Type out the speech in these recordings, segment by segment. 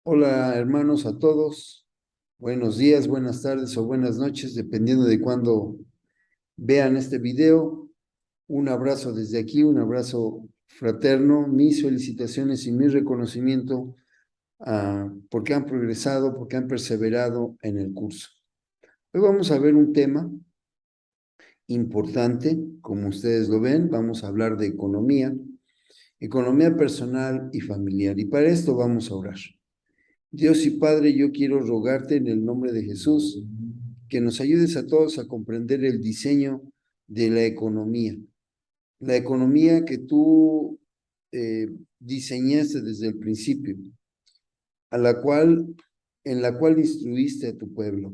Hola hermanos a todos, buenos días, buenas tardes o buenas noches, dependiendo de cuándo vean este video. Un abrazo desde aquí, un abrazo fraterno, mis felicitaciones y mi reconocimiento porque han progresado, porque han perseverado en el curso. Hoy vamos a ver un tema importante, como ustedes lo ven, vamos a hablar de economía personal y familiar, y para esto vamos a orar. Dios y Padre, yo quiero rogarte en el nombre de Jesús que nos ayudes a todos a comprender el diseño de la economía que tú diseñaste desde el principio, a la cual, en la cual instruiste a tu pueblo.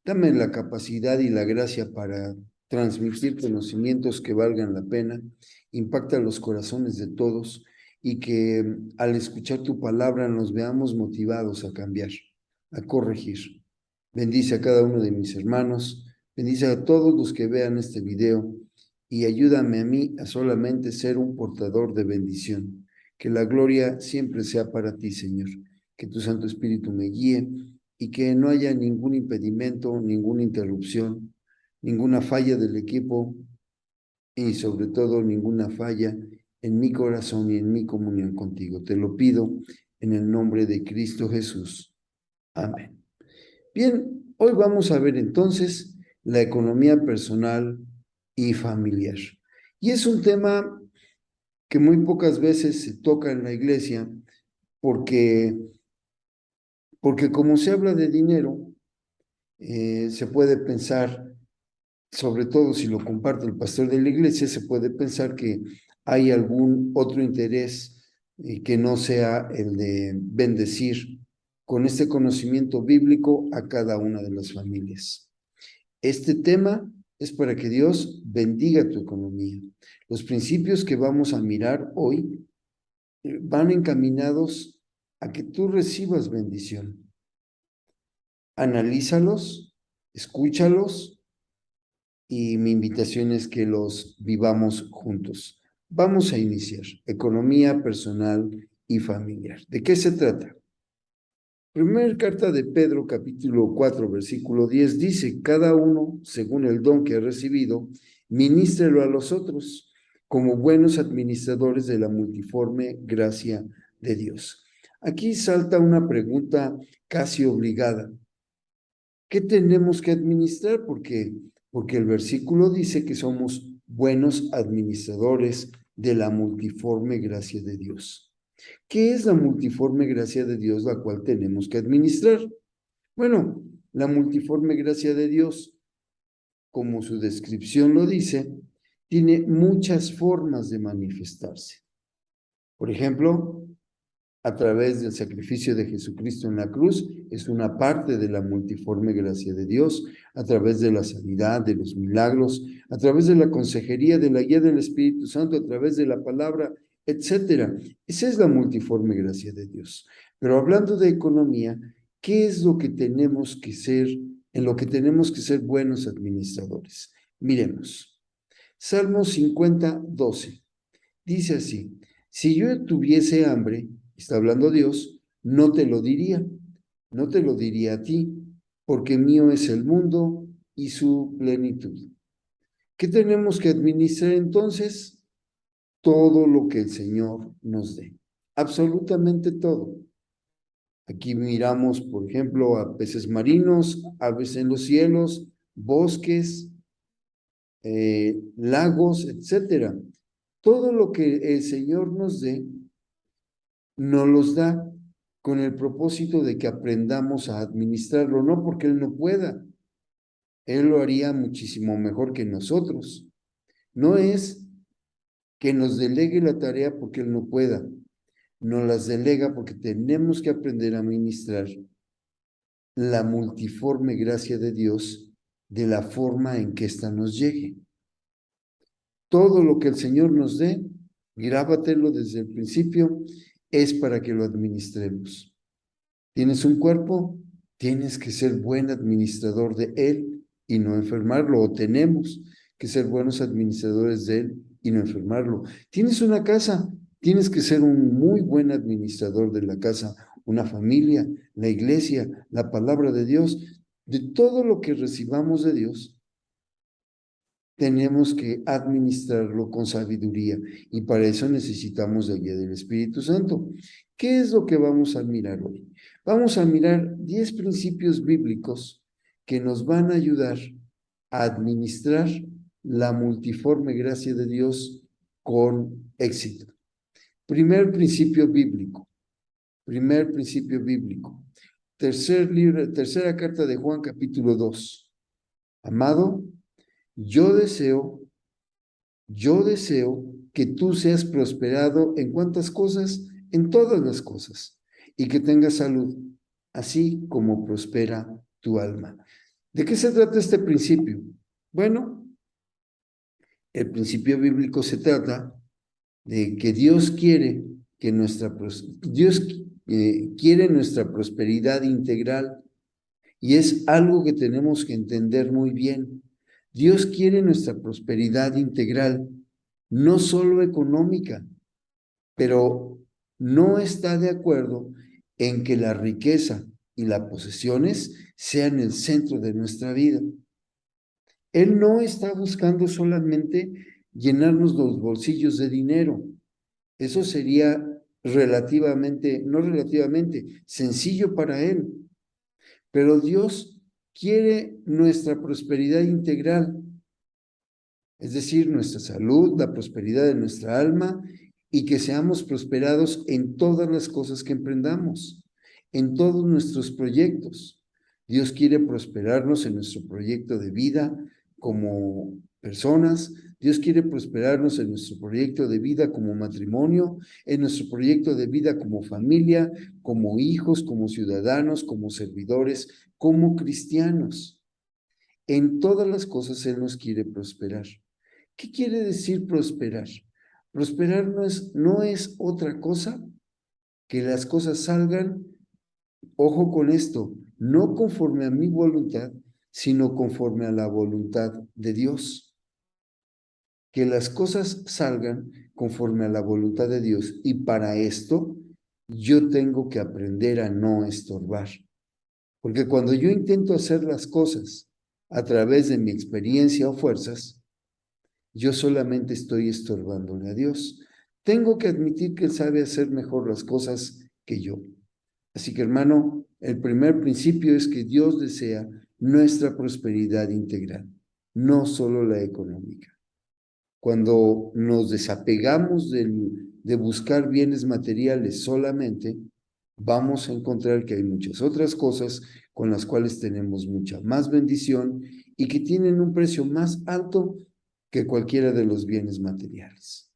Dame la capacidad y la gracia para transmitir conocimientos que valgan la pena, impacta los corazones de todos y que al escuchar tu palabra nos veamos motivados a cambiar, a corregir. Bendice a cada uno de mis hermanos, bendice a todos los que vean este video y ayúdame a mí a solamente ser un portador de bendición. Que la gloria siempre sea para ti, Señor. Que tu Santo Espíritu me guíe y que no haya ningún impedimento, ninguna interrupción, ninguna falla del equipo y sobre todo ninguna falla en mi corazón y en mi comunión contigo. Te lo pido en el nombre de Cristo Jesús. Amén. Bien, hoy vamos a ver entonces la economía personal y familiar. Y es un tema que muy pocas veces se toca en la iglesia porque, porque como se habla de dinero, se puede pensar, sobre todo si lo comparte el pastor de la iglesia, se puede pensar que hay algún otro interés que no sea el de bendecir con este conocimiento bíblico a cada una de las familias. Este tema es para que Dios bendiga tu economía. Los principios que vamos a mirar hoy van encaminados a que tú recibas bendición. Analízalos, escúchalos y mi invitación es que los vivamos juntos. Vamos a iniciar economía personal y familiar. ¿De qué se trata? Primera carta de Pedro, capítulo 4, versículo 10, dice, cada uno, según el don que ha recibido, ministrelo a los otros, como buenos administradores de la multiforme gracia de Dios. Aquí salta una pregunta casi obligada. ¿Qué tenemos que administrar? Porque el versículo dice que somos buenos administradores de la multiforme gracia de Dios. ¿Qué es la multiforme gracia de Dios la cual tenemos que administrar? Bueno, la multiforme gracia de Dios, como su descripción lo dice, tiene muchas formas de manifestarse. Por ejemplo, a través del sacrificio de Jesucristo en la cruz, es una parte de la multiforme gracia de Dios, a través de la sanidad, de los milagros, a través de la consejería, de la guía del Espíritu Santo, a través de la palabra, etcétera. Esa es la multiforme gracia de Dios. Pero hablando de economía, ¿qué es lo que tenemos que ser, en lo que tenemos que ser buenos administradores? Miremos. Salmo 50, 12. Dice así, si yo tuviese hambre, está hablando Dios, no te lo diría a ti, porque mío es el mundo y su plenitud. ¿Qué tenemos que administrar entonces? Todo lo que el Señor nos dé, absolutamente todo. Aquí miramos, por ejemplo, a peces marinos, aves en los cielos, bosques, lagos, etcétera. Todo lo que el Señor nos dé, nos los da con el propósito de que aprendamos a administrarlo, no porque Él no pueda, Él lo haría muchísimo mejor que nosotros. No es que nos delegue la tarea porque Él no pueda, nos las delega porque tenemos que aprender a administrar la multiforme gracia de Dios de la forma en que ésta nos llegue. Todo lo que el Señor nos dé, grábatelo desde el principio, es para que lo administremos. ¿Tienes un cuerpo? Tienes que ser buen administrador de él y no enfermarlo, o tenemos que ser buenos administradores de él y no enfermarlo. ¿Tienes una casa? Tienes que ser un muy buen administrador de la casa una familia, la iglesia, la palabra de Dios. De todo lo que recibamos de Dios, tenemos que administrarlo con sabiduría y para eso necesitamos la guía del Espíritu Santo. ¿Qué es lo que vamos a mirar hoy? Vamos a mirar 10 principios bíblicos que nos van a ayudar a administrar la multiforme gracia de Dios con éxito. Primer principio bíblico. Tercera carta de Juan, capítulo 2. Amado, yo deseo que tú seas prosperado en cuántas cosas, en todas las cosas, y que tengas salud, así como prospera tu alma. ¿De qué se trata este principio? Bueno, el principio bíblico se trata de que Dios quiere que quiere nuestra prosperidad integral, y es algo que tenemos que entender muy bien. Dios quiere nuestra prosperidad integral, no solo económica, pero no está de acuerdo en que la riqueza y las posesiones sean el centro de nuestra vida. Él no está buscando solamente llenarnos los bolsillos de dinero. Eso sería sencillo para Él. Pero Dios quiere nuestra prosperidad integral, es decir, nuestra salud, la prosperidad de nuestra alma y que seamos prosperados en todas las cosas que emprendamos, en todos nuestros proyectos. Dios quiere prosperarnos en nuestro proyecto de vida como personas. Dios quiere prosperarnos en nuestro proyecto de vida como matrimonio, en nuestro proyecto de vida como familia, como hijos, como ciudadanos, como servidores, como cristianos. En todas las cosas Él nos quiere prosperar. ¿Qué quiere decir prosperar? Prosperar no es otra cosa que las cosas salgan, ojo con esto, no conforme a mi voluntad, sino conforme a la voluntad de Dios. Que las cosas salgan conforme a la voluntad de Dios. Y para esto, yo tengo que aprender a no estorbar. Porque cuando yo intento hacer las cosas a través de mi experiencia o fuerzas, yo solamente estoy estorbándole a Dios. Tengo que admitir que Él sabe hacer mejor las cosas que yo. Así que, hermano, el primer principio es que Dios desea nuestra prosperidad integral, no solo la económica. Cuando nos desapegamos de buscar bienes materiales solamente, vamos a encontrar que hay muchas otras cosas con las cuales tenemos mucha más bendición y que tienen un precio más alto que cualquiera de los bienes materiales.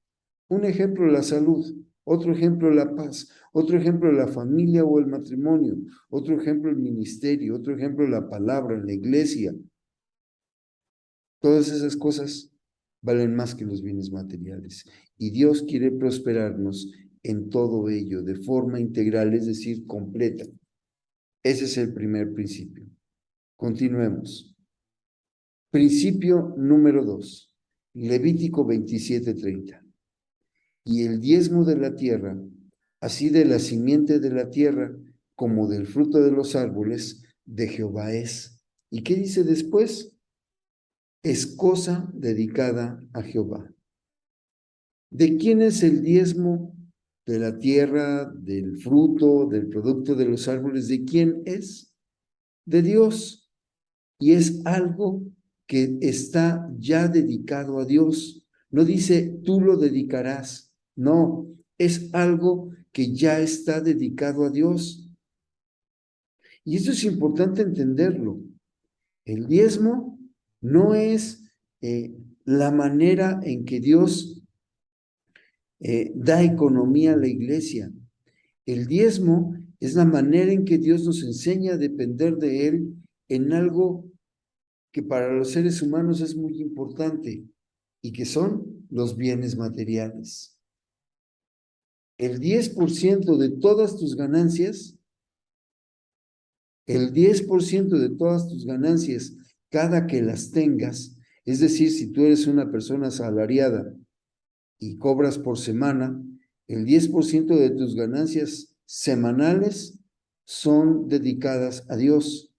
Un ejemplo, la salud. Otro ejemplo, la paz. Otro ejemplo, la familia o el matrimonio. Otro ejemplo, el ministerio. Otro ejemplo, la palabra, la iglesia. Todas esas cosas valen más que los bienes materiales. Y Dios quiere prosperarnos en todo ello, de forma integral, es decir, completa. Ese es el primer principio. Continuemos. Principio número 2. Levítico 27:30. Y el diezmo de la tierra, así de la simiente de la tierra como del fruto de los árboles, de Jehová es. ¿Y qué dice después? Es cosa dedicada a Jehová. ¿De quién es el diezmo de la tierra, del fruto, del producto de los árboles? ¿De quién es? De Dios. Y es algo que está ya dedicado a Dios. No dice, tú lo dedicarás. No, es algo que ya está dedicado a Dios. Y eso es importante entenderlo. El diezmo no es la manera en que Dios da economía a la iglesia. El diezmo es la manera en que Dios nos enseña a depender de Él en algo que para los seres humanos es muy importante y que son los bienes materiales. El 10% de todas tus ganancias, cada que las tengas, es decir, si tú eres una persona asalariada y cobras por semana, el 10% de tus ganancias semanales son dedicadas a Dios.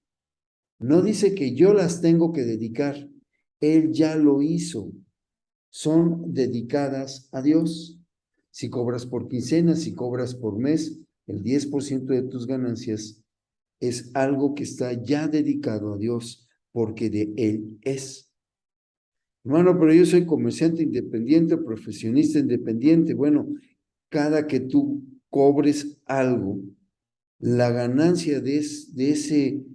No dice que yo las tengo que dedicar. Él ya lo hizo. Son dedicadas a Dios. Si cobras por quincena, si cobras por mes, el 10% de tus ganancias es algo que está ya dedicado a Dios, porque de Él es. Hermano, pero yo soy comerciante independiente, profesionista independiente. Bueno, cada que tú cobres algo, la ganancia de ese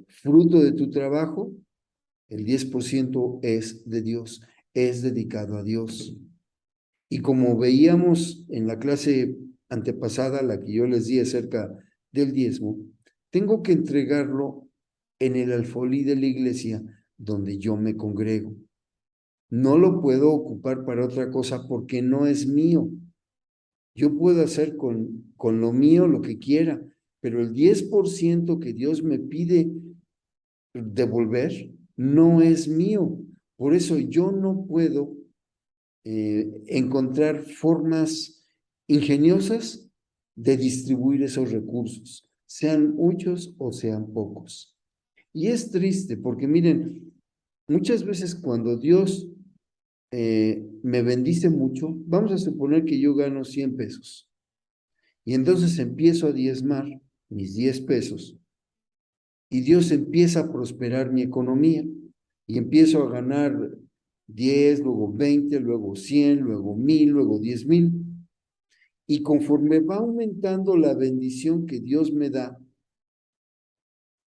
fruto de tu trabajo, el 10% es de Dios, es dedicado a Dios. Y como veíamos en la clase antepasada, la que yo les di acerca del diezmo, tengo que entregarlo en el alfolí de la iglesia donde yo me congrego. No lo puedo ocupar para otra cosa porque no es mío. Yo puedo hacer con lo mío lo que quiera, pero el 10% que Dios me pide devolver no es mío. Por eso yo no puedo encontrar formas ingeniosas de distribuir esos recursos, sean muchos o sean pocos. Y es triste porque miren, muchas veces cuando Dios me bendice mucho, vamos a suponer que yo gano 100 pesos y entonces empiezo a diezmar mis 10 pesos y Dios empieza a prosperar mi economía y empiezo a ganar 10, luego 20, luego 100, luego 1000, luego 10,000. Y conforme va aumentando la bendición que Dios me da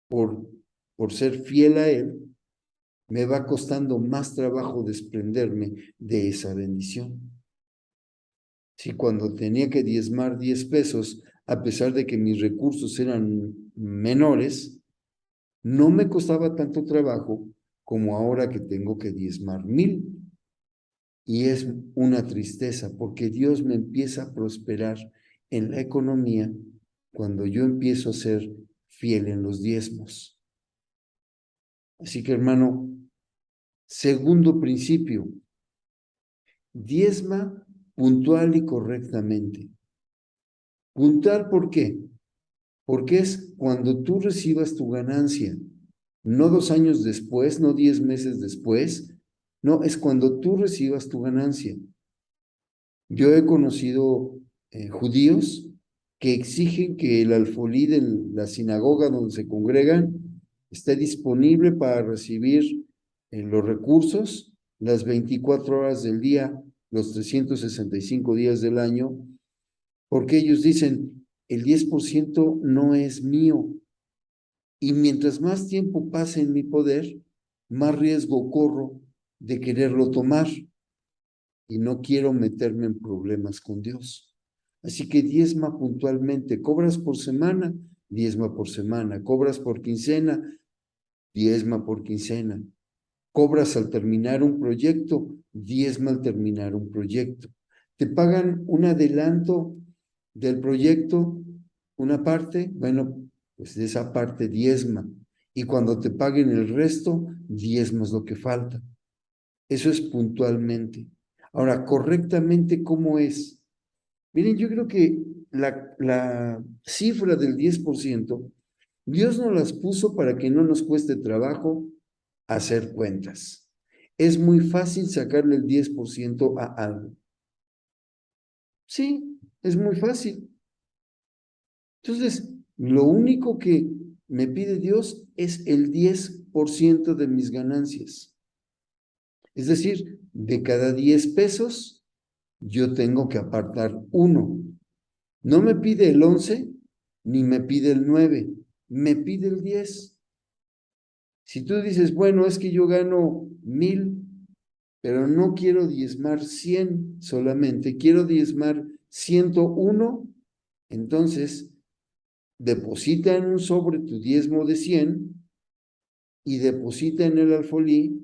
por, por ser fiel a Él, me va costando más trabajo desprenderme de esa bendición. Si cuando tenía que diezmar 10 pesos, a pesar de que mis recursos eran menores, no me costaba tanto trabajo como ahora que tengo que diezmar 1000. Y es una tristeza porque Dios me empieza a prosperar en la economía cuando yo empiezo a ser fiel en los diezmos. Así que hermano, segundo principio, diezma puntual y correctamente. Puntual, ¿por qué? Porque es cuando tú recibas tu ganancia, no 2 años después, no 10 meses después, no, es cuando tú recibas tu ganancia. Yo he conocido judíos que exigen que el alfolí de la sinagoga donde se congregan esté disponible para recibir los recursos las 24 horas del día, los 365 días del año, porque ellos dicen, el 10% no es mío, y mientras más tiempo pase en mi poder, más riesgo corro de quererlo tomar y no quiero meterme en problemas con Dios. Así que diezma puntualmente. Cobras por semana, diezma por semana. Cobras por quincena, diezma por quincena. Cobras al terminar un proyecto, diezma al terminar un proyecto. Te pagan un adelanto del proyecto, una parte, bueno, pues de esa parte diezma. Y cuando te paguen el resto, diezmas lo que falta. Eso es puntualmente. Ahora, correctamente, ¿cómo es? Miren, yo creo que la cifra del 10%, Dios nos las puso para que no nos cueste trabajo hacer cuentas. Es muy fácil sacarle el 10% a algo. Sí, es muy fácil. Entonces, lo único que me pide Dios es el 10% de mis ganancias. Es decir, de cada 10 pesos, yo tengo que apartar uno. No me pide el 11, ni me pide el 9, me pide el 10. Si tú dices, bueno, es que yo gano 1000, pero no quiero diezmar 100 solamente, quiero diezmar 101, entonces deposita en un sobre tu diezmo de 100 y deposita en el alfolí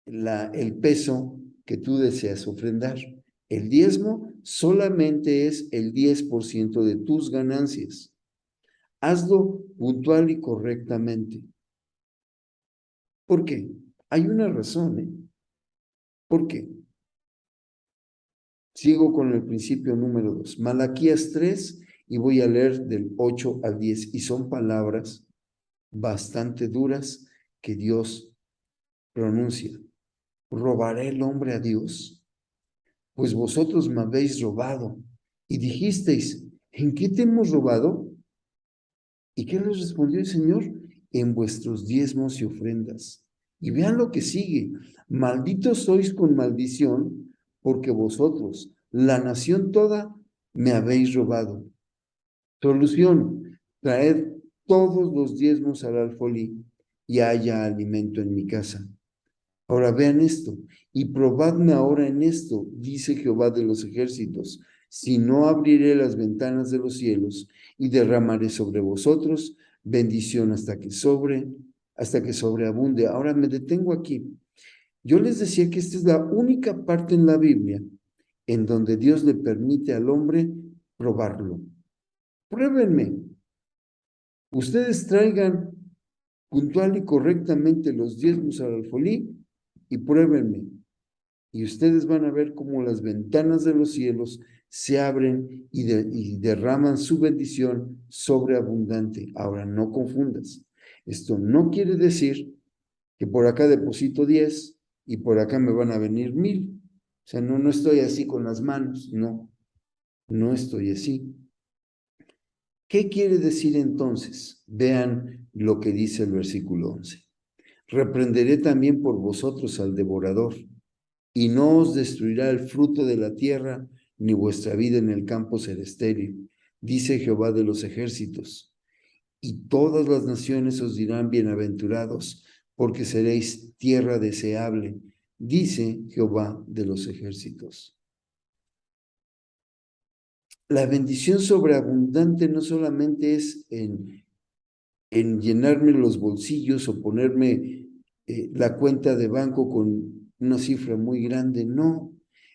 el peso que tú deseas ofrendar. El diezmo solamente es el 10% de tus ganancias. Hazlo puntual y correctamente. ¿Por qué? Hay una razón, ¿eh? ¿Por qué? Sigo con el principio número 2. Malaquías 3 y voy a leer del 8 al 10, y son palabras bastante duras que Dios pronuncia. ¿Robará el hombre a Dios? Pues vosotros me habéis robado. Y dijisteis, ¿en qué te hemos robado? ¿Y qué les respondió el Señor? En vuestros diezmos y ofrendas. Y vean lo que sigue. Malditos sois con maldición, porque vosotros, la nación toda, me habéis robado. Solución, traed todos los diezmos al alfolí y haya alimento en mi casa. Ahora vean esto, y probadme ahora en esto, dice Jehová de los ejércitos, si no abriré las ventanas de los cielos y derramaré sobre vosotros bendición hasta que sobreabunde. Ahora me detengo aquí. Yo les decía que esta es la única parte en la Biblia en donde Dios le permite al hombre probarlo. Pruébenme. Ustedes traigan puntual y correctamente los diezmos al alfolí y pruébenme. Y ustedes van a ver cómo las ventanas de los cielos se abren y derraman su bendición sobreabundante. Ahora, no confundas. Esto no quiere decir que por acá deposito 10 y por acá me van a venir 1000. O sea, no estoy así con las manos, no estoy así. ¿Qué quiere decir entonces? Vean lo que dice el versículo 11. Reprenderé también por vosotros al devorador, y no os destruirá el fruto de la tierra, ni vuestra vida en el campo será estéril, dice Jehová de los ejércitos. Y todas las naciones os dirán bienaventurados, porque seréis tierra deseable, dice Jehová de los ejércitos. La bendición sobreabundante no solamente es en llenarme los bolsillos o ponerme la cuenta de banco con una cifra muy grande, no,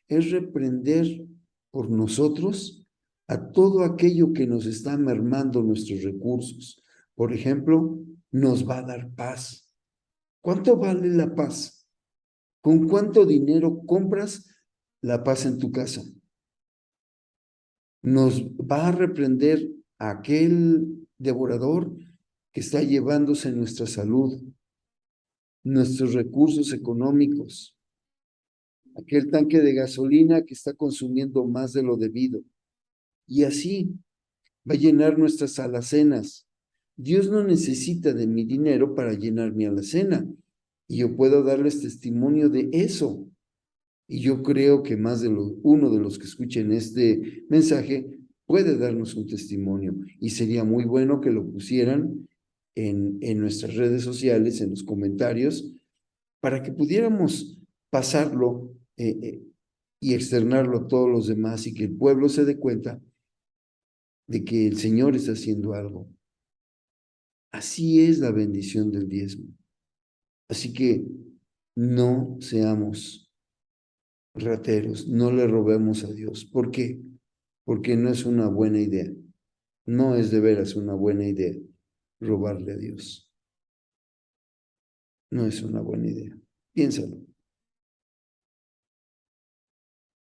es reprender por nosotros a todo aquello que nos está mermando nuestros recursos. Por ejemplo, nos va a dar paz. ¿Cuánto vale la paz? ¿Con cuánto dinero compras la paz en tu casa? Nos va a reprender a aquel devorador que está llevándose nuestra salud, nuestros recursos económicos, aquel tanque de gasolina que está consumiendo más de lo debido. Y así va a llenar nuestras alacenas. Dios no necesita de mi dinero para llenar mi alacena. Y yo puedo darles testimonio de eso. Y yo creo que más de uno de los que escuchen este mensaje puede darnos un testimonio. Y sería muy bueno que lo pusieran en nuestras redes sociales, en los comentarios, para que pudiéramos pasarlo y externarlo a todos los demás y que el pueblo se dé cuenta de que el Señor está haciendo algo. Así es la bendición del diezmo. Así que no seamos rateros, no le robemos a Dios. ¿Por qué? Porque no es una buena idea. No es de veras una buena idea robarle a Dios. No es una buena idea. Piénsalo.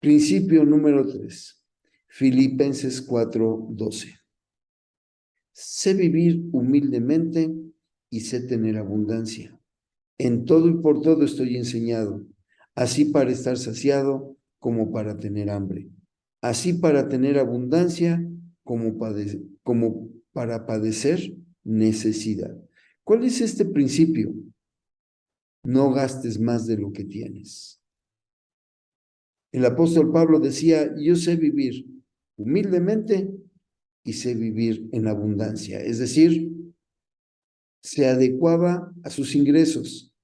Principio número 3. Filipenses 4:12. Sé vivir humildemente y sé tener abundancia. En todo y por todo estoy enseñado, así para estar saciado como para tener hambre, así para tener abundancia como para padecer necesidad. ¿Cuál es este principio? No gastes más de lo que tienes. El apóstol Pablo decía, yo sé vivir humildemente y sé vivir en abundancia, es decir, se adecuaba a sus ingresos.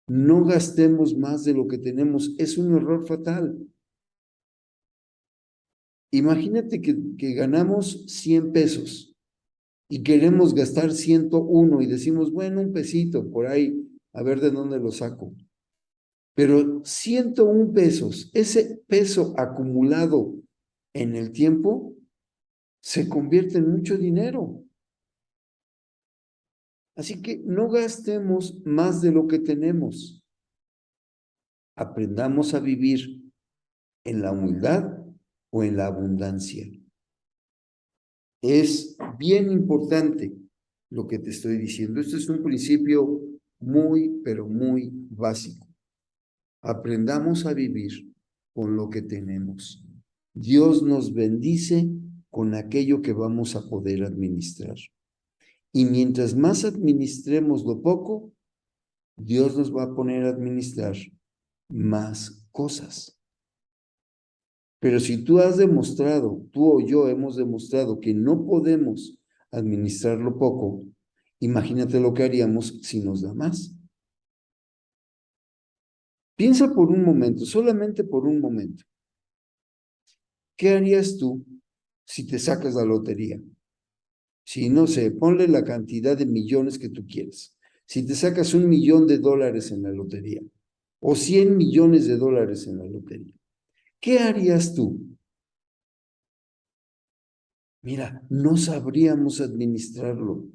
No gastemos más de lo que tenemos, es un error fatal. Imagínate que ganamos 100 pesos y queremos gastar 101 y decimos, bueno, un pesito por ahí, a ver de dónde lo saco. Pero 101 pesos, ese peso acumulado en el tiempo, se convierte en mucho dinero. Así que no gastemos más de lo que tenemos. Aprendamos a vivir en la humildad o en la abundancia. Es bien importante lo que te estoy diciendo. Este es un principio muy, pero muy básico. Aprendamos a vivir con lo que tenemos. Dios nos bendice con aquello que vamos a poder administrar. Y mientras más administremos lo poco, Dios nos va a poner a administrar más cosas. Pero si tú has demostrado, tú o yo hemos demostrado que no podemos administrar lo poco, imagínate lo que haríamos si nos da más. Piensa por un momento, solamente por un momento. ¿Qué harías tú si te sacas la lotería? Si no sé, ponle la cantidad de millones que tú quieres. Si te sacas $1.000.000 en la lotería o 100 millones de dólares en la lotería, ¿qué harías tú? Mira, no sabríamos administrarlo.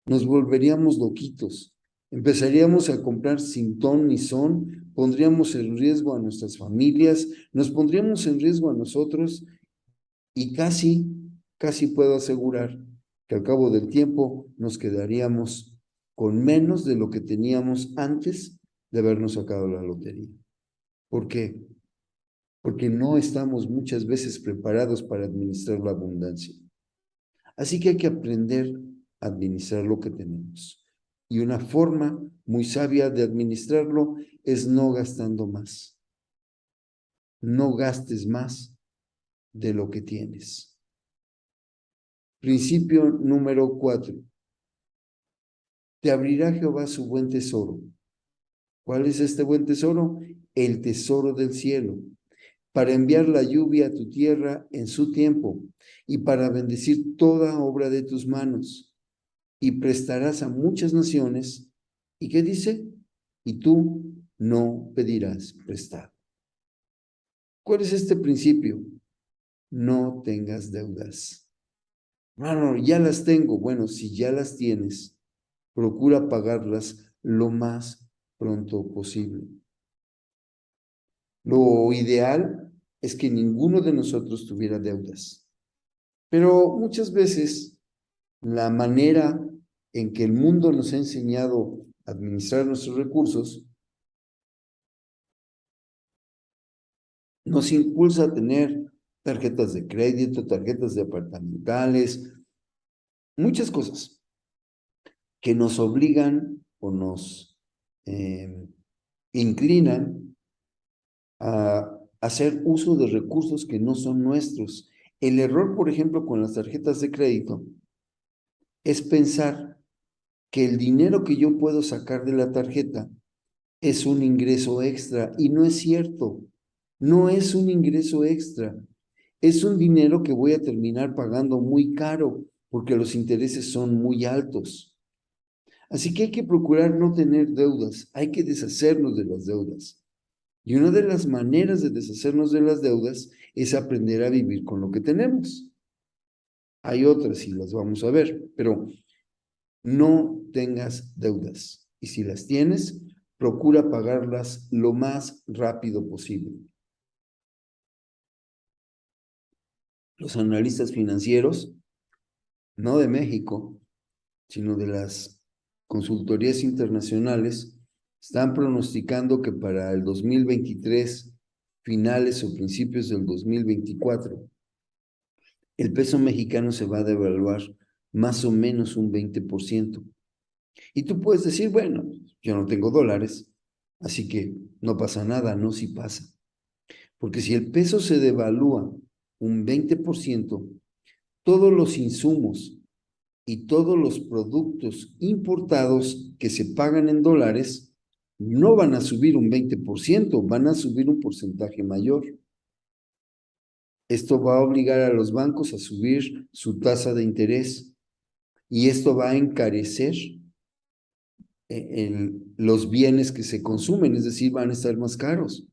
Nos volveríamos loquitos. Empezaríamos a comprar sin ton ni son, pondríamos en riesgo a nuestras familias, nos pondríamos en riesgo a nosotros y casi puedo asegurar que al cabo del tiempo nos quedaríamos con menos de lo que teníamos antes de habernos sacado la lotería. ¿Por qué? Porque no estamos muchas veces preparados para administrar la abundancia. Así que hay que aprender a administrar lo que tenemos. Y una forma muy sabia de administrarlo es no gastando más. No gastes más de lo que tienes. Principio número 4. Te abrirá Jehová su buen tesoro. ¿Cuál es este buen tesoro? El tesoro del cielo, para enviar la lluvia a tu tierra en su tiempo y para bendecir toda obra de tus manos. Y prestarás a muchas naciones. ¿Y qué dice? Y tú no pedirás prestado. ¿Cuál es este principio? No tengas deudas. Hermano, ya las tengo. Bueno, si ya las tienes, procura pagarlas lo más pronto posible. Lo ideal es que ninguno de nosotros tuviera deudas. Pero muchas veces la manera en que el mundo nos ha enseñado a administrar nuestros recursos nos impulsa a tener tarjetas de crédito, tarjetas departamentales, muchas cosas que nos obligan o nos inclinan a hacer uso de recursos que no son nuestros. El error, por ejemplo, con las tarjetas de crédito es pensar que el dinero que yo puedo sacar de la tarjeta es un ingreso extra y no es cierto. No es un ingreso extra. Es un dinero que voy a terminar pagando muy caro porque los intereses son muy altos. Así que hay que procurar no tener deudas, hay que deshacernos de las deudas. Y una de las maneras de deshacernos de las deudas es aprender a vivir con lo que tenemos. Hay otras y las vamos a ver, pero no tengas deudas. Y si las tienes, procura pagarlas lo más rápido posible. Los analistas financieros, no de México, sino de las consultorías internacionales, están pronosticando que para el 2023, finales o principios del 2024, el peso mexicano se va a devaluar más o menos un 20%. Y tú puedes decir, bueno, yo no tengo dólares, así que no pasa nada, no, sí pasa. Porque si el peso se devalúa un 20%, todos los insumos y todos los productos importados que se pagan en dólares no van a subir un 20%, van a subir un porcentaje mayor. Esto va a obligar a los bancos a subir su tasa de interés y esto va a encarecer los bienes que se consumen, es decir, van a estar más caros.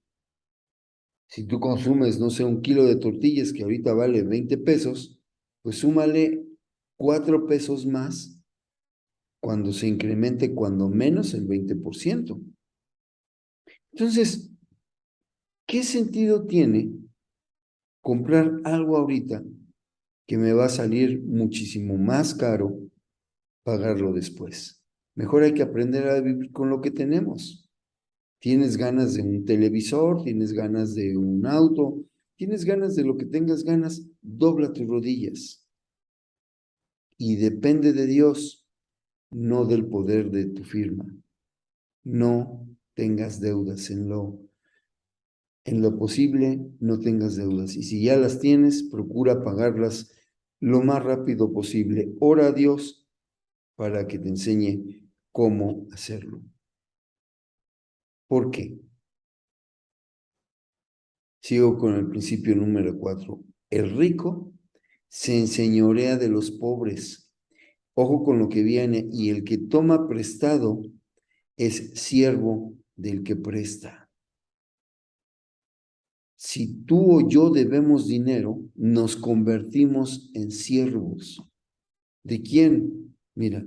Si tú consumes, no sé, un kilo de tortillas que ahorita vale 20 pesos, pues súmale 4 pesos más cuando se incremente cuando menos el 20%. Entonces, ¿qué sentido tiene comprar algo ahorita que me va a salir muchísimo más caro pagarlo después. Mejor hay que aprender a vivir con lo que tenemos. Tienes ganas de un televisor, tienes ganas de un auto, tienes ganas de lo que tengas ganas, dobla tus rodillas. Y depende de Dios, no del poder de tu firma. No tengas deudas en lo posible, no tengas deudas. Y si ya las tienes, procura pagarlas lo más rápido posible. Ora a Dios para que te enseñe cómo hacerlo. ¿Por qué? Sigo con el principio número 4. El rico se enseñorea de los pobres. Ojo con lo que viene. Y el que toma prestado es siervo del que presta. Si tú o yo debemos dinero, nos convertimos en siervos. ¿De quién? Mira,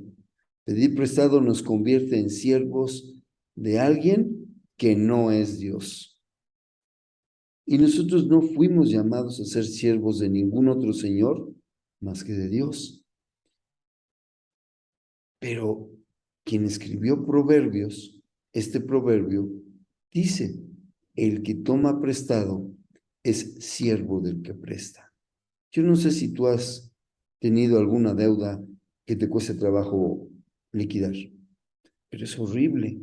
pedir prestado nos convierte en siervos de alguien que no es Dios. Y nosotros no fuimos llamados a ser siervos de ningún otro Señor más que de Dios. Pero quien escribió Proverbios, este proverbio, dice, el que toma prestado es siervo del que presta. Yo no sé si tú has tenido alguna deuda que te cueste trabajo liquidar, pero es horrible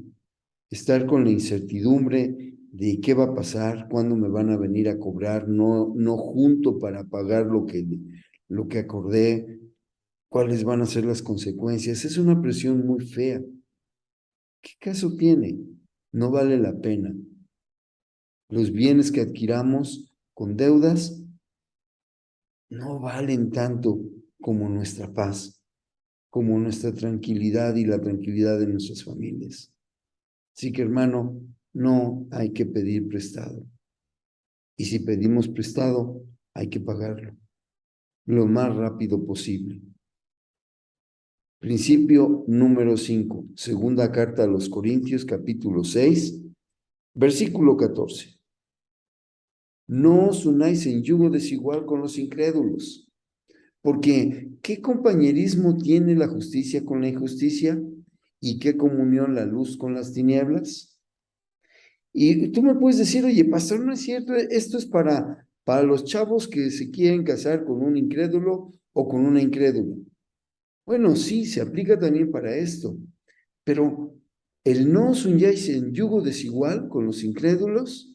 estar con la incertidumbre de qué va a pasar, cuándo me van a venir a cobrar, no junto para pagar lo que acordé, cuáles van a ser las consecuencias. Es una presión muy fea. ¿Qué caso tiene? No vale la pena. Los bienes que adquiramos con deudas no valen tanto como nuestra paz, como nuestra tranquilidad y la tranquilidad de nuestras familias. Así que, hermano, no hay que pedir prestado. Y si pedimos prestado, hay que pagarlo lo más rápido posible. Principio número 5, segunda carta a los Corintios, capítulo 6, versículo 14. No os unáis en yugo desigual con los incrédulos, porque ¿qué compañerismo tiene la justicia con la injusticia? ¿Y qué comunión la luz con las tinieblas? Y tú me puedes decir, oye, pastor, no es cierto, esto es para los chavos que se quieren casar con un incrédulo o con una incrédula. Bueno, sí, se aplica también para esto, pero el no os unáis en yugo desigual con los incrédulos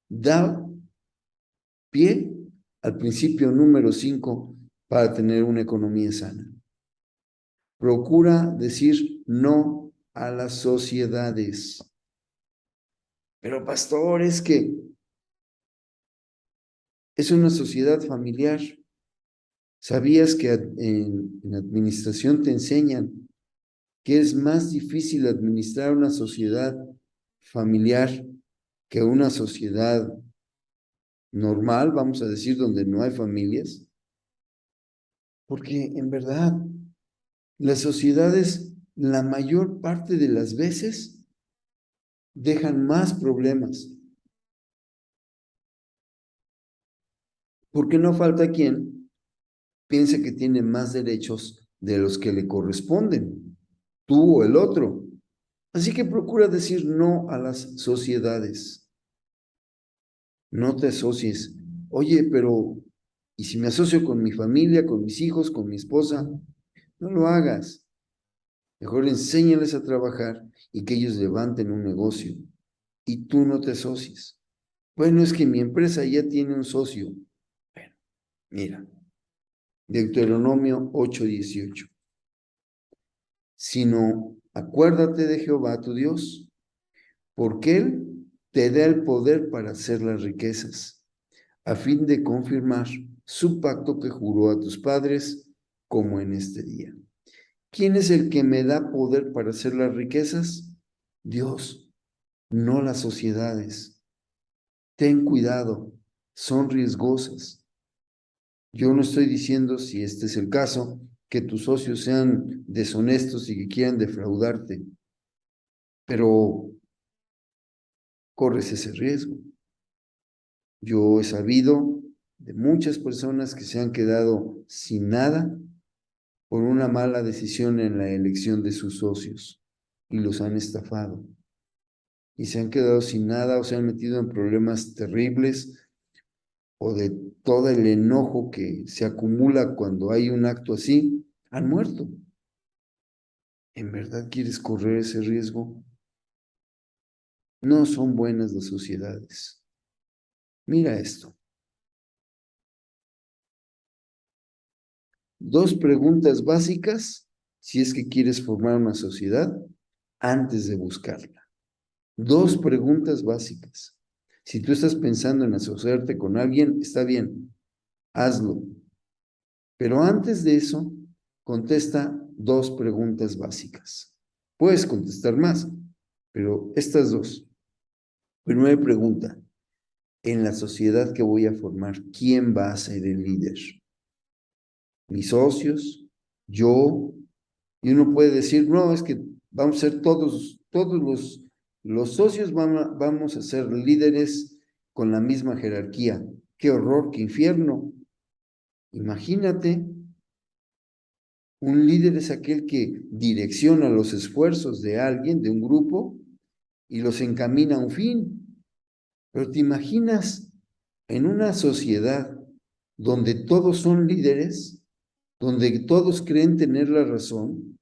da pie al principio número 5 para tener una economía sana. Procura decir no a las sociedades. Pero pastor, es que es una sociedad familiar. ¿Sabías que en administración te enseñan que es más difícil administrar una sociedad familiar que una sociedad normal, vamos a decir, donde no hay familias? Porque en verdad, las sociedades, la mayor parte de las veces, dejan más problemas. Porque no falta quien piense que tiene más derechos de los que le corresponden, tú o el otro. Así que procura decir no a las sociedades. No te asocies. Oye, pero ¿y si me asocio con mi familia, con mis hijos, con mi esposa? No lo hagas. Mejor enséñales a trabajar y que ellos levanten un negocio y tú no te asocies. Bueno, es que mi empresa ya tiene un socio. Bueno, mira, Deuteronomio 8:18. Sino acuérdate de Jehová tu Dios, porque Él te da el poder para hacer las riquezas, a fin de confirmar su pacto que juró a tus padres, como en este día. ¿Quién es el que me da poder para hacer las riquezas? Dios, no las sociedades. Ten cuidado, son riesgosas. Yo no estoy diciendo, si este es el caso, que tus socios sean deshonestos y que quieran defraudarte, pero corres ese riesgo. Yo he sabido de muchas personas que se han quedado sin nada por una mala decisión en la elección de sus socios y los han estafado. Y se han quedado sin nada o se han metido en problemas terribles o de todo el enojo que se acumula cuando hay un acto así, han muerto. ¿En verdad quieres correr ese riesgo? No son buenas las sociedades. Mira esto. 2 preguntas básicas si es que quieres formar una sociedad antes de buscarla. 2 preguntas básicas. Si tú estás pensando en asociarte con alguien, está bien, hazlo. Pero antes de eso, contesta 2 preguntas básicas. Puedes contestar más, pero estas 2. Primera pregunta, en la sociedad que voy a formar, ¿quién va a ser el líder? ¿Mis socios? ¿Yo? Y uno puede decir, no, es que vamos a ser todos los socios vamos a ser líderes con la misma jerarquía. ¡Qué horror, qué infierno! Imagínate, un líder es aquel que direcciona los esfuerzos de alguien, de un grupo, y los encamina a un fin. Pero te imaginas en una sociedad donde todos son líderes, donde todos creen tener la razón,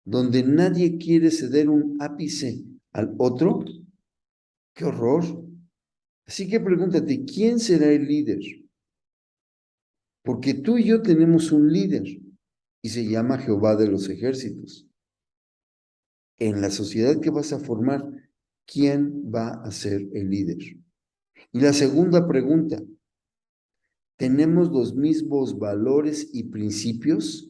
donde nadie quiere ceder un ápice al otro, ¡qué horror! Así que pregúntate, ¿quién será el líder? Porque tú y yo tenemos un líder y se llama Jehová de los ejércitos. En la sociedad que vas a formar, ¿quién va a ser el líder? Y la segunda pregunta, ¿tenemos los mismos valores y principios?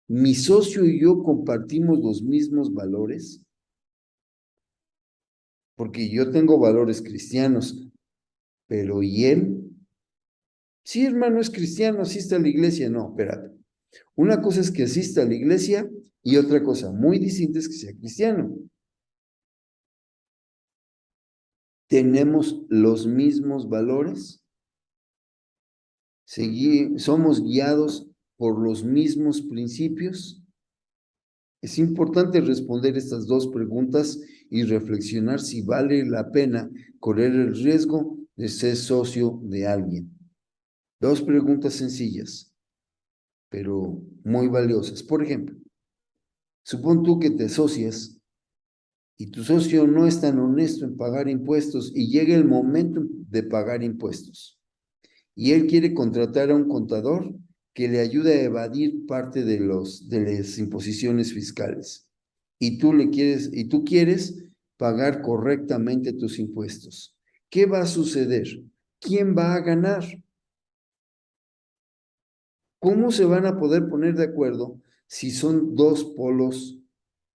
¿Mi socio y yo compartimos los mismos valores? Porque yo tengo valores cristianos, pero ¿y él? Sí, hermano, es cristiano, asiste a la iglesia. No, espérate. Una cosa es que asista a la iglesia y otra cosa muy distinta es que sea cristiano. ¿Tenemos los mismos valores? ¿Somos guiados por los mismos principios? Es importante responder estas 2 preguntas y reflexionar si vale la pena correr el riesgo de ser socio de alguien. 2 preguntas sencillas, pero muy valiosas. Por ejemplo, supón tú que te asocias y tu socio no es tan honesto en pagar impuestos y llega el momento de pagar impuestos. Y él quiere contratar a un contador que le ayude a evadir parte de las imposiciones fiscales. Y tú quieres pagar correctamente tus impuestos. ¿Qué va a suceder? ¿Quién va a ganar? ¿Cómo se van a poder poner de acuerdo si son 2 polos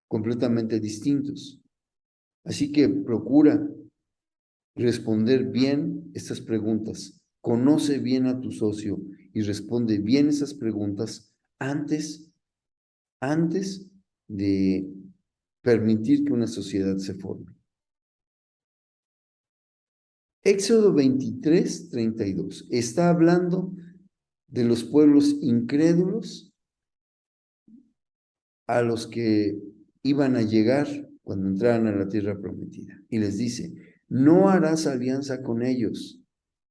completamente distintos? Así que procura responder bien estas preguntas. Conoce bien a tu socio y responde bien esas preguntas antes de permitir que una sociedad se forme. Éxodo 23:32 está hablando de los pueblos incrédulos a los que iban a llegar cuando entraran a la tierra prometida. Y les dice, no harás alianza con ellos,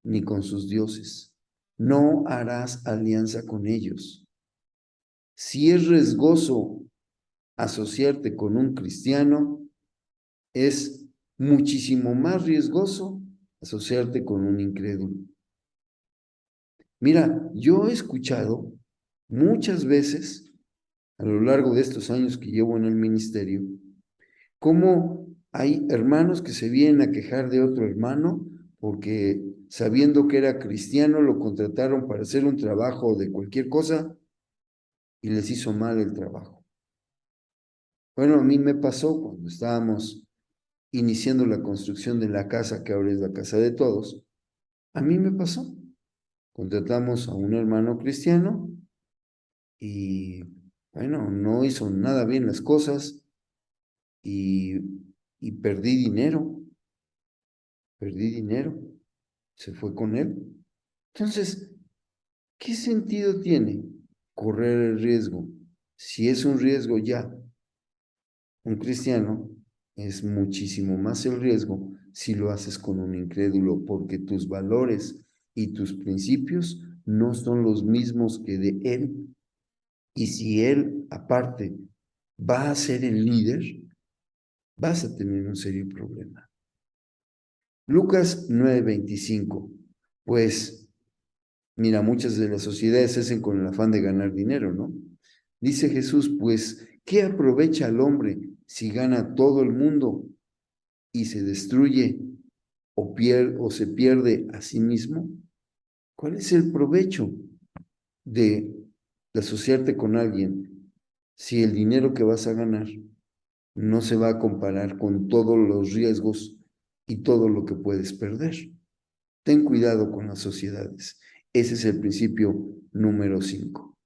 ni con sus dioses. No harás alianza con ellos. Si es riesgoso asociarte con un cristiano, es muchísimo más riesgoso asociarte con un incrédulo. Mira, yo he escuchado muchas veces a lo largo de estos años que llevo en el ministerio, cómo hay hermanos que se vienen a quejar de otro hermano porque sabiendo que era cristiano lo contrataron para hacer un trabajo de cualquier cosa y les hizo mal el trabajo. Bueno, a mí me pasó cuando estábamos iniciando la construcción de la casa que ahora es la casa de todos. A mí me pasó. Contratamos a un hermano cristiano y bueno, no hizo nada bien las cosas y, y perdí dinero, se fue con él. Entonces, ¿qué sentido tiene correr el riesgo? Si es un riesgo ya, un cristiano, es muchísimo más el riesgo si lo haces con un incrédulo, porque tus valores y tus principios no son los mismos que de él. Y si él, aparte, va a ser el líder, vas a tener un serio problema. Lucas 9:25. Pues, mira, muchas de las sociedades se hacen con el afán de ganar dinero, ¿no? Dice Jesús, pues, ¿qué aprovecha al hombre si gana todo el mundo y se destruye o se pierde a sí mismo? ¿Cuál es el provecho de asociarte con alguien si el dinero que vas a ganar no se va a comparar con todos los riesgos y todo lo que puedes perder? Ten cuidado con las sociedades. Ese es el principio número 5.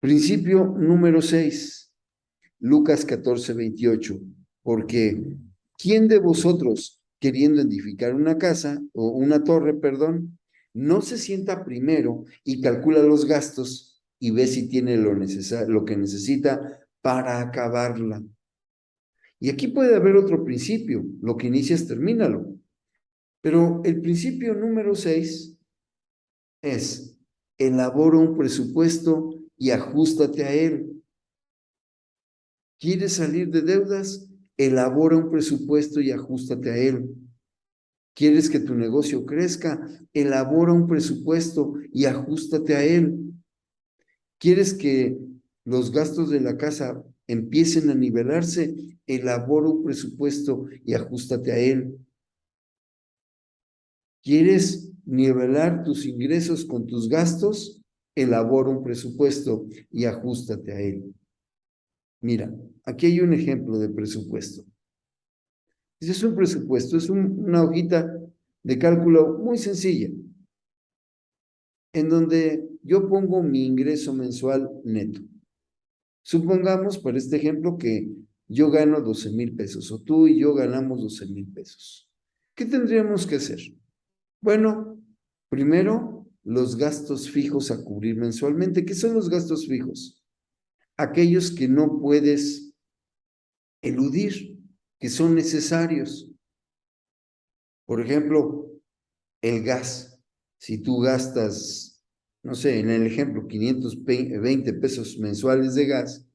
Principio número 6, Lucas 14:28. Porque ¿quién de vosotros, queriendo edificar una casa o una torre, perdón, no se sienta primero y calcula los gastos y ve si tiene lo que necesita para acabarla? Y aquí puede haber otro principio: lo que inicias, termínalo. Pero el principio número 6 es: elabora un presupuesto y ajústate a él. ¿Quieres salir de deudas? Elabora un presupuesto y ajústate a él. ¿Quieres que tu negocio crezca? Elabora un presupuesto y ajústate a él. ¿Quieres que los gastos de la casa empiecen a nivelarse? Elabora un presupuesto y ajústate a él. ¿Quieres nivelar tus ingresos con tus gastos? Elabora un presupuesto y ajústate a él. Mira, aquí hay un ejemplo de presupuesto. Es un presupuesto, es una hojita de cálculo muy sencilla, en donde yo pongo mi ingreso mensual neto. Supongamos, para este ejemplo, que yo gano 12,000 pesos, o tú y yo ganamos 12,000 pesos. ¿Qué tendríamos que hacer? Bueno, primero, los gastos fijos a cubrir mensualmente. ¿Qué son los gastos fijos? Aquellos que no puedes eludir, que son necesarios. Por ejemplo, el gas. Si tú gastas, no sé, en el ejemplo, 520 pesos mensuales de gas,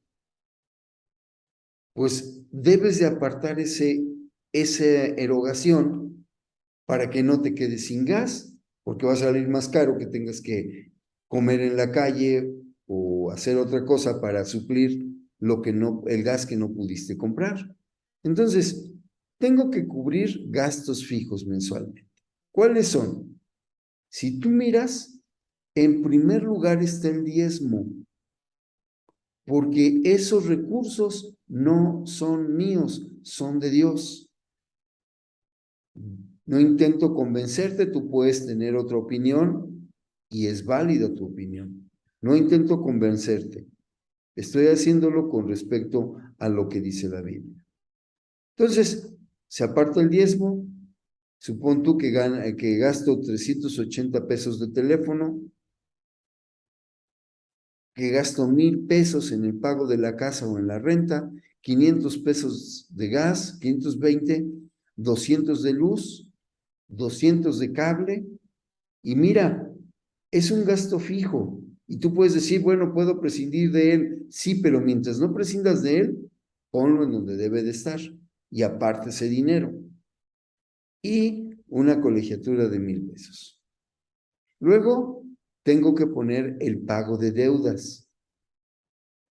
pues debes de apartar esa erogación para que no te quedes sin gas, porque va a salir más caro que tengas que comer en la calle o hacer otra cosa para suplir el gas que no pudiste comprar. Entonces, tengo que cubrir gastos fijos mensualmente. ¿Cuáles son? Si tú miras, en primer lugar está el diezmo, porque esos recursos no son míos, son de Dios. No intento convencerte, tú puedes tener otra opinión y es válida tu opinión. No intento convencerte, estoy haciéndolo con respecto a lo que dice la Biblia. Entonces, se aparta el diezmo. Supón tú que gasto 380 pesos de teléfono, que gasto 1,000 pesos en el pago de la casa o en la renta, 500 pesos de gas, 520, 200 de luz, 200 de cable. Y mira, es un gasto fijo. Y tú puedes decir, bueno, puedo prescindir de él. Sí, pero mientras no prescindas de él, ponlo en donde debe de estar y aparte ese dinero. Y una colegiatura de 1,000 pesos. Luego, tengo que poner el pago de deudas,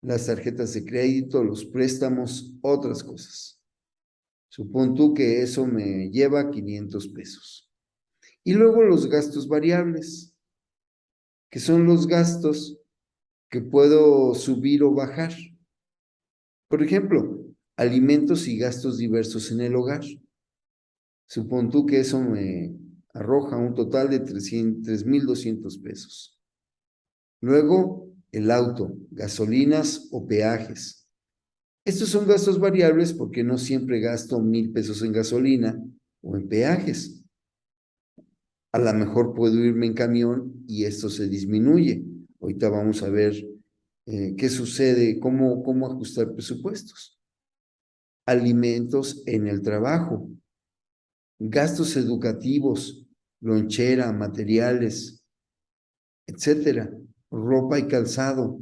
las tarjetas de crédito, los préstamos, otras cosas. Supón tú que eso me lleva 500 pesos. Y luego los gastos variables, que son los gastos que puedo subir o bajar. Por ejemplo, alimentos y gastos diversos en el hogar. Supón tú que eso me arroja un total de 3,200 pesos. Luego, el auto, gasolinas o peajes. Estos son gastos variables porque no siempre gasto 1,000 pesos en gasolina o en peajes. A lo mejor puedo irme en camión y esto se disminuye. Ahorita vamos a ver qué sucede, cómo ajustar presupuestos. Alimentos en el trabajo, gastos educativos, lonchera, materiales, etcétera, ropa y calzado,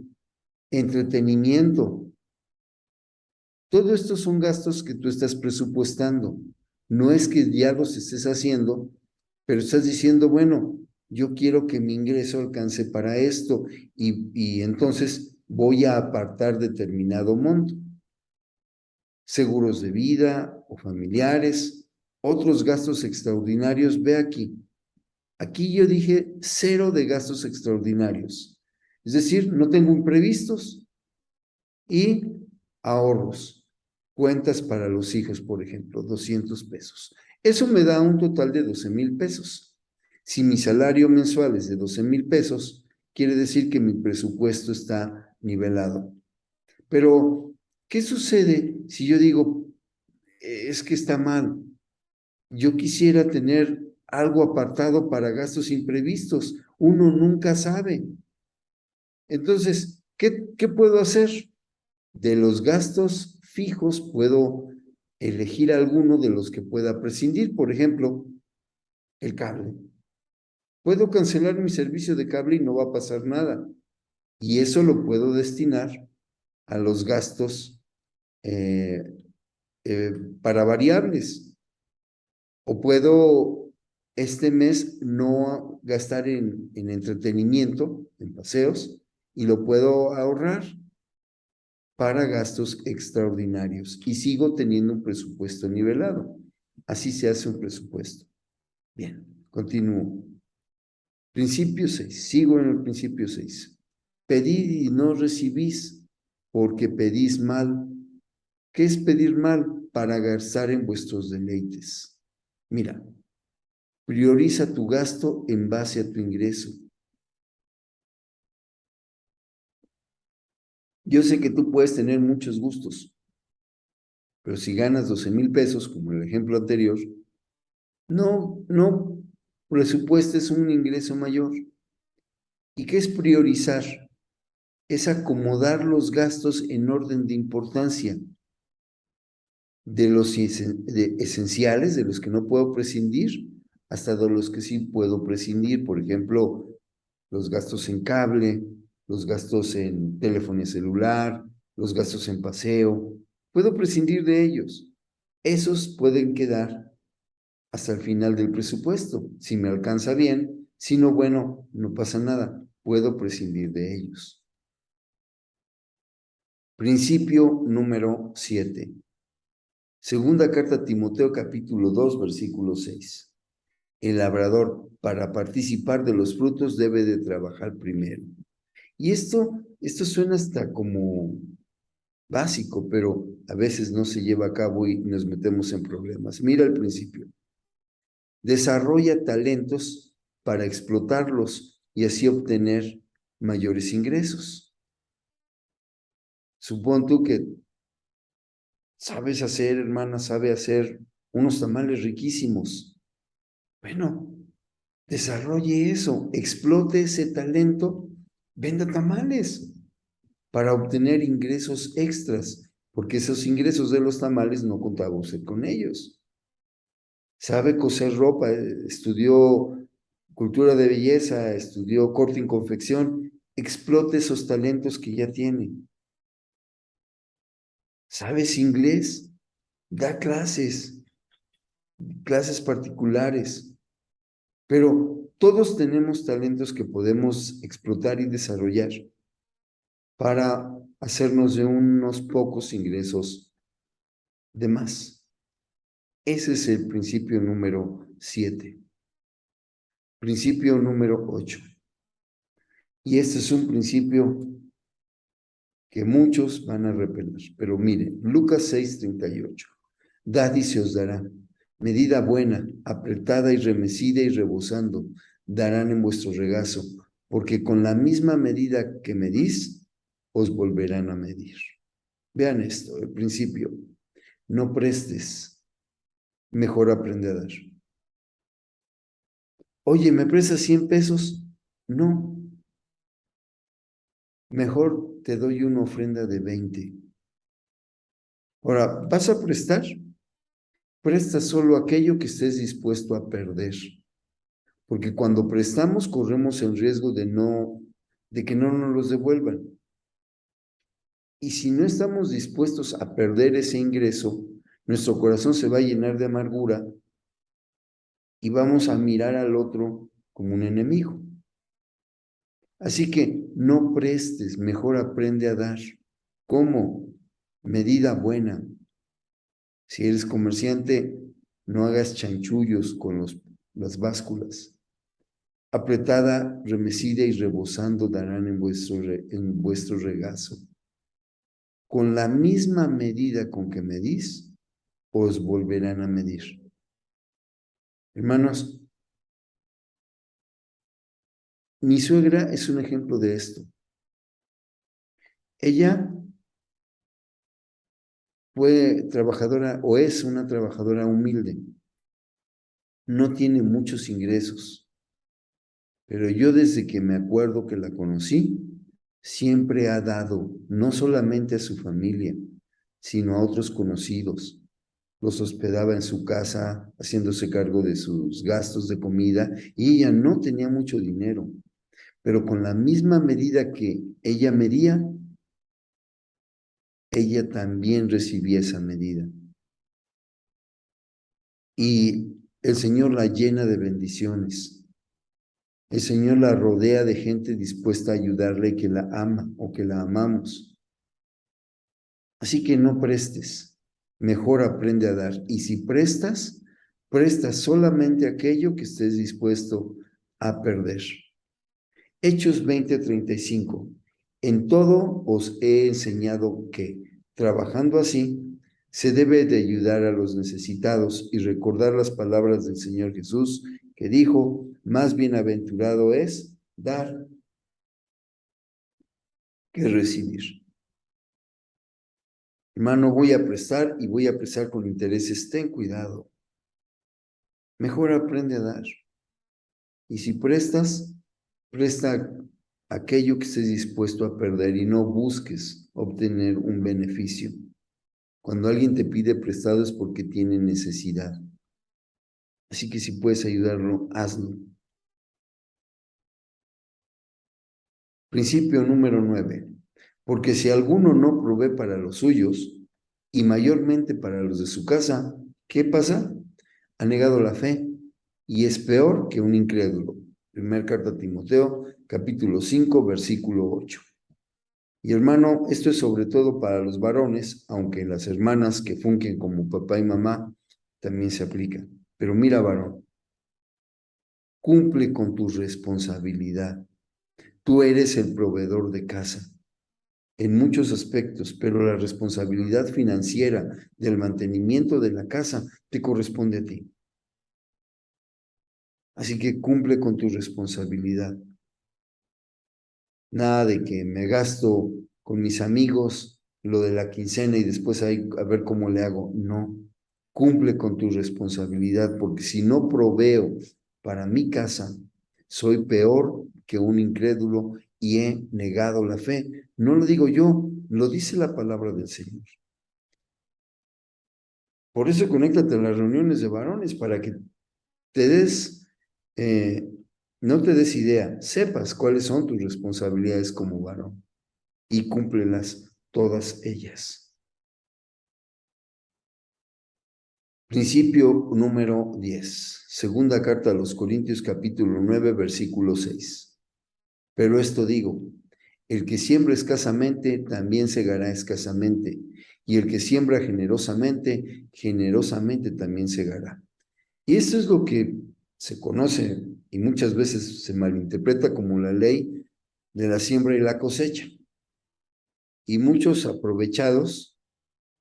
entretenimiento. Todo esto son gastos que tú estás presupuestando. No es que ya los estés haciendo, pero estás diciendo, bueno, yo quiero que mi ingreso alcance para esto y entonces voy a apartar determinado monto. Seguros de vida o familiares, otros gastos extraordinarios, ve aquí. Aquí yo dije 0 de gastos extraordinarios. Es decir, no tengo imprevistos y ahorros. Cuentas para los hijos, por ejemplo, 200 pesos. Eso me da un total de 12,000 pesos. Si mi salario mensual es de 12,000 pesos, quiere decir que mi presupuesto está nivelado. Pero, ¿qué sucede si yo digo, es que está mal? Yo quisiera tener algo apartado para gastos imprevistos. Uno nunca sabe. Entonces, ¿qué puedo hacer? De los gastos fijos puedo elegir alguno de los que pueda prescindir. Por ejemplo, el cable. Puedo cancelar mi servicio de cable y no va a pasar nada. Y eso lo puedo destinar a los gastos eh, para variables. O puedo este mes no gastar en entretenimiento, en paseos, y lo puedo ahorrar para gastos extraordinarios y sigo teniendo un presupuesto nivelado. Así se hace un presupuesto. Bien, continúo. Principio 6, sigo en el principio 6. Pedid y no recibís, porque pedís mal. ¿Qué es pedir mal? Para gastar en vuestros deleites. Mira, prioriza tu gasto en base a tu ingreso. Yo sé que tú puedes tener muchos gustos, pero si ganas 12,000 pesos, como el ejemplo anterior, no presupuestes un ingreso mayor. ¿Y qué es priorizar? Es acomodar los gastos en orden de importancia, de los esenciales, de los que no puedo prescindir, hasta de los que sí puedo prescindir. Por ejemplo, los gastos en cable, los gastos en teléfono celular, los gastos en paseo. Puedo prescindir de ellos. Esos pueden quedar hasta el final del presupuesto. Si me alcanza bien, si no, bueno, no pasa nada, puedo prescindir de ellos. Principio número 7. Segunda carta a Timoteo, capítulo 2, versículo 6. El labrador, para participar de los frutos, debe de trabajar primero. Y esto suena hasta como básico, pero a veces no se lleva a cabo y nos metemos en problemas. Mira el principio. Desarrolla talentos para explotarlos y así obtener mayores ingresos. Supón tú que sabes hacer, hermana, sabe hacer unos tamales riquísimos. Bueno, desarrolle eso, explote ese talento, venda tamales para obtener ingresos extras, porque esos ingresos de los tamales no contaba usted con ellos. Sabe coser ropa, estudió cultura de belleza, estudió corte y confección, explote esos talentos que ya tiene. ¿Sabes inglés? Da clases particulares, pero todos tenemos talentos que podemos explotar y desarrollar para hacernos de unos pocos ingresos de más. Ese es el principio número 7. Principio número 8. Y este es un principio que muchos van a repeler. Pero miren, Lucas 6:38. Dad y se os dará. Medida buena, apretada y remecida y rebosando, darán en vuestro regazo, porque con la misma medida que medís, os volverán a medir. Vean esto, el principio. No prestes, mejor aprende a dar. Oye, ¿me prestas 100 pesos? No, mejor te doy una ofrenda de 20. Ahora, ¿vas a prestar? Presta solo aquello que estés dispuesto a perder, porque cuando prestamos corremos el riesgo de que no nos los devuelvan. Y si no estamos dispuestos a perder ese ingreso, nuestro corazón se va a llenar de amargura y vamos a mirar al otro como un enemigo. Así que no prestes, mejor aprende a dar. ¿Cómo? Medida buena. Si eres comerciante, no hagas chanchullos con las básculas. Apretada, remecida y rebosando darán en vuestro regazo. Con la misma medida con que medís, os volverán a medir. Hermanos, mi suegra es un ejemplo de esto. Ella fue trabajadora o es una trabajadora humilde. No tiene muchos ingresos, pero yo desde que me acuerdo que la conocí, siempre ha dado, no solamente a su familia, sino a otros conocidos. Los hospedaba en su casa, haciéndose cargo de sus gastos de comida, y ella no tenía mucho dinero, pero con la misma medida que ella medía, ella también recibía esa medida. Y el Señor la llena de bendiciones. El Señor la rodea de gente dispuesta a ayudarle que la ama o que la amamos. Así que no prestes, mejor aprende a dar. Y si prestas, presta solamente aquello que estés dispuesto a perder. Hechos 20:35. En todo os he enseñado que, trabajando así, se debe de ayudar a los necesitados y recordar las palabras del Señor Jesús, que dijo, más bienaventurado es dar que recibir. Hermano, voy a prestar y voy a prestar con intereses. Ten cuidado. Mejor aprende a dar. Y si prestas, presta aquello que estés dispuesto a perder y no busques obtener un beneficio. Cuando alguien te pide prestado es porque tiene necesidad. Así que si puedes ayudarlo, hazlo. Principio número 9. Porque si alguno no provee para los suyos, y mayormente para los de su casa, ¿qué pasa? Ha negado la fe y es peor que un incrédulo. Primera carta a Timoteo, capítulo 5, versículo 8. Y hermano, esto es sobre todo para los varones, aunque las hermanas que fungen como papá y mamá también se aplican. Pero mira, varón, cumple con tu responsabilidad. Tú eres el proveedor de casa en muchos aspectos, pero la responsabilidad financiera del mantenimiento de la casa te corresponde a ti. Así que cumple con tu responsabilidad. Nada de que me gasto con mis amigos lo de la quincena y después ahí a ver cómo le hago. No, cumple con tu responsabilidad, porque si no proveo para mi casa, soy peor que un incrédulo y he negado la fe. No lo digo yo, lo dice la palabra del Señor. Por eso conéctate a las reuniones de varones para que te des, no te des idea, sepas cuáles son tus responsabilidades como varón y cúmplelas todas ellas. Principio número 10. Segunda carta a los Corintios capítulo 9, versículo 6. Pero esto digo, el que siembra escasamente también segará escasamente, y el que siembra generosamente, generosamente también segará. Y esto es lo que se conoce y muchas veces se malinterpreta como la ley de la siembra y la cosecha. Y muchos aprovechados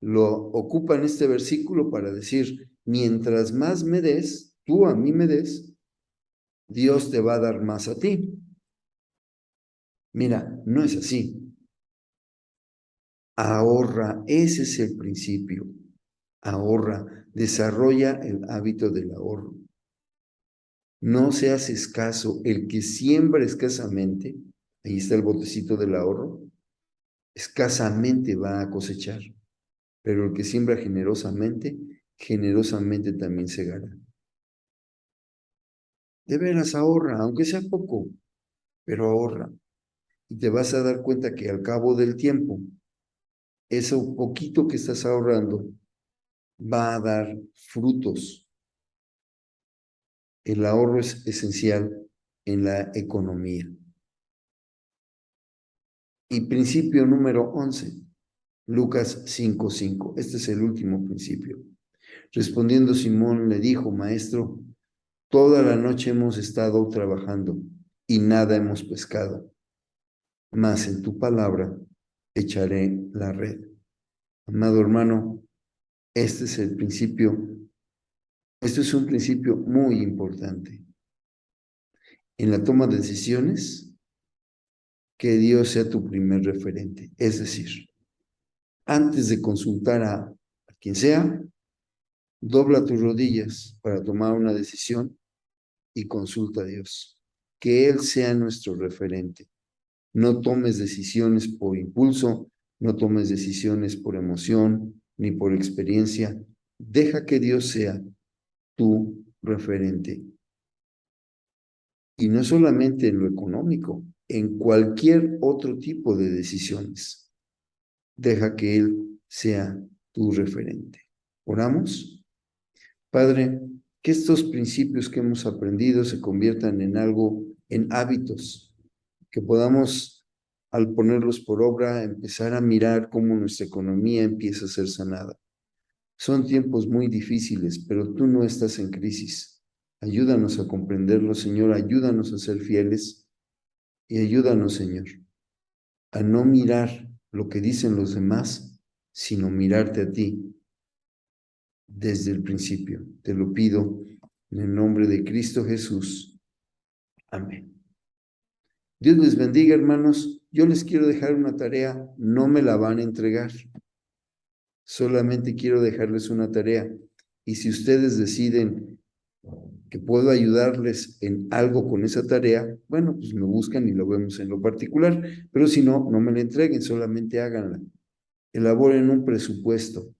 lo ocupan este versículo para decir, mientras más me des, tú a mí me des, Dios te va a dar más a ti. Mira, no es así. Ahorra, ese es el principio. Ahorra, desarrolla el hábito del ahorro. No seas escaso. El que siembra escasamente, ahí está el botecito del ahorro, escasamente va a cosechar. Pero el que siembra generosamente, generosamente también segará. De veras ahorra, aunque sea poco, pero ahorra. Y te vas a dar cuenta que al cabo del tiempo, eso poquito que estás ahorrando va a dar frutos. El ahorro es esencial en la economía. Y principio número 11, Lucas 5:5. Este es el último principio. Respondiendo Simón le dijo, Maestro, toda la noche hemos estado trabajando y nada hemos pescado, mas en tu palabra echaré la red. Amado hermano, este es el principio, esto es un principio muy importante. En la toma de decisiones, que Dios sea tu primer referente. Es decir, antes de consultar a quien sea, dobla tus rodillas para tomar una decisión y consulta a Dios. Que Él sea nuestro referente. No tomes decisiones por impulso, no tomes decisiones por emoción ni por experiencia. Deja que Dios sea tu referente. Y no solamente en lo económico, en cualquier otro tipo de decisiones. Deja que Él sea tu referente. ¿Oramos? Padre, que estos principios que hemos aprendido se conviertan en algo, en hábitos, que podamos, al ponerlos por obra, empezar a mirar cómo nuestra economía empieza a ser sanada. Son tiempos muy difíciles, pero tú no estás en crisis. Ayúdanos a comprenderlo, Señor, ayúdanos a ser fieles y ayúdanos, Señor, a no mirar lo que dicen los demás, sino mirarte a ti desde el principio. Te lo pido en el nombre de Cristo Jesús. Amén. Dios les bendiga, hermanos. Yo les quiero dejar una tarea, no me la van a entregar. Solamente quiero dejarles una tarea. Y si ustedes deciden que puedo ayudarles en algo con esa tarea, bueno, pues me buscan y lo vemos en lo particular. Pero si no, no me la entreguen, solamente háganla. Elaboren un presupuesto.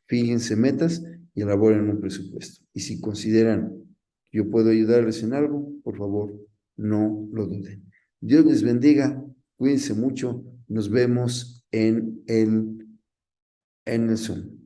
Fíjense metas y elaboren un presupuesto. Y si consideran que yo puedo ayudarles en algo, por favor, no lo duden. Dios les bendiga, cuídense mucho, nos vemos en el Zoom.